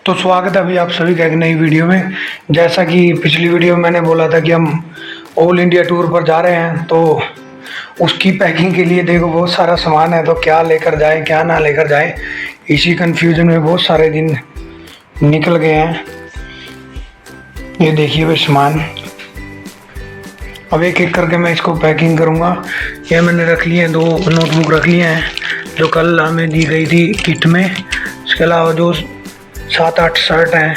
तो स्वागत है अभी आप सभी का एक नई वीडियो में। जैसा कि पिछली वीडियो में मैंने बोला था कि हम ऑल इंडिया टूर पर जा रहे हैं, तो उसकी पैकिंग के लिए देखो बहुत सारा सामान है, तो क्या लेकर जाए क्या ना लेकर जाए, इसी कंफ्यूजन में बहुत सारे दिन निकल गए हैं। ये देखिए भाई सामान, अब एक एक करके मैं इसको पैकिंग करूँगा। ये मैंने रख लिए हैं, 2 नोटबुक रख लिए हैं जो कल हमें दी गई थी किट में। इसके अलावा जो 7-8 शर्ट हैं,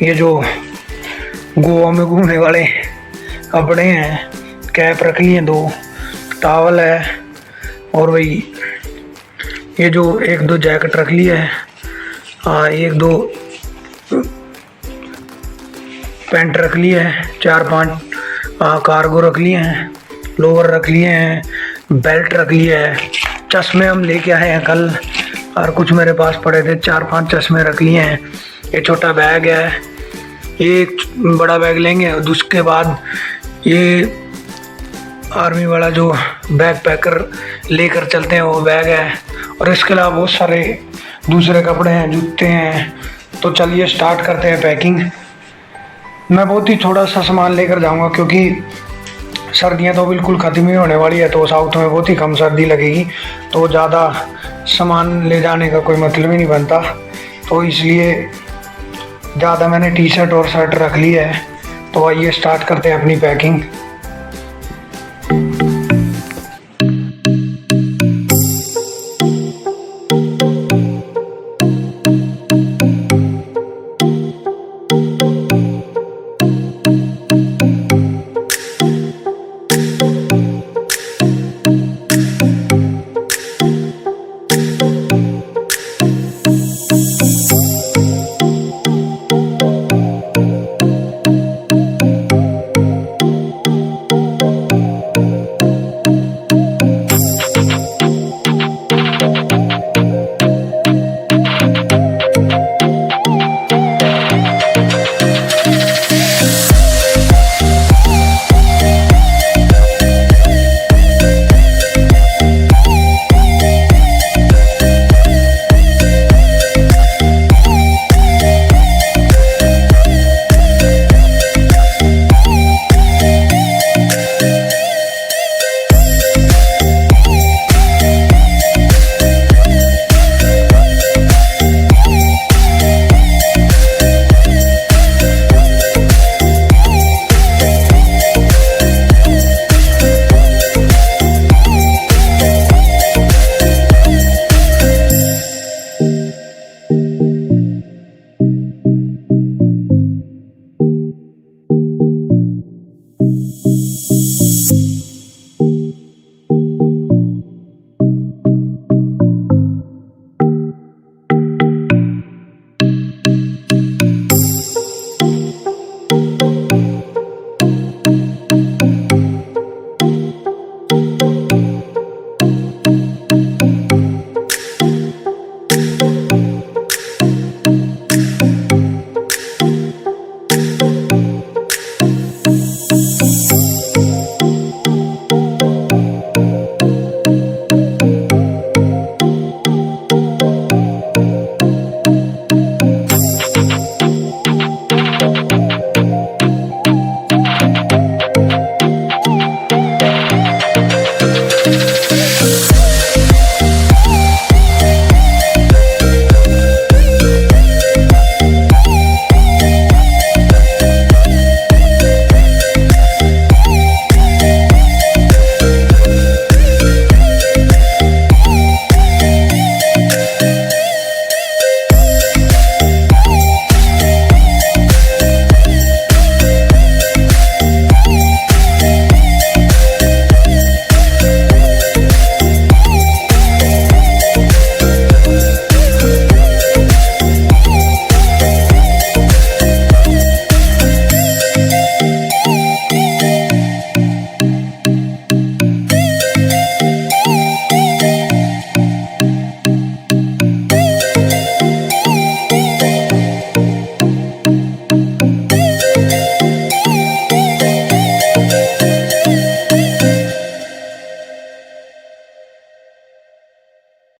ये जो गोवा में घूमने वाले कपड़े हैं, कैप रख लिए 2, टॉवल है, और वही ये जो 1-2 जैकेट रख लिए है, 1-2 पैंट रख लिए है, 4-5 कार्गो रख लिए हैं, लोअर रख लिए हैं, बेल्ट रख लिए है, चश्मे हम लेके आए हैं कल और कुछ मेरे पास पड़े थे, 4-5 चश्मे रख लिए हैं। ये छोटा बैग है, ये एक बड़ा बैग लेंगे और उसके बाद ये आर्मी वाला जो बैग पैकर लेकर चलते हैं वो बैग है, और इसके अलावा बहुत सारे दूसरे कपड़े हैं, जूते हैं। तो चलिए स्टार्ट करते हैं पैकिंग। मैं बहुत ही थोड़ा सा सामान लेकर जाऊंगा क्योंकि सर्दियां तो बिल्कुल ख़त्म ही होने वाली है, तो साउथ में बहुत ही कम सर्दी लगेगी, तो ज़्यादा सामान ले जाने का कोई मतलब ही नहीं बनता। तो इसलिए ज़्यादा मैंने टी शर्ट और शर्ट रख ली है। तो आइए स्टार्ट करते हैं अपनी पैकिंग।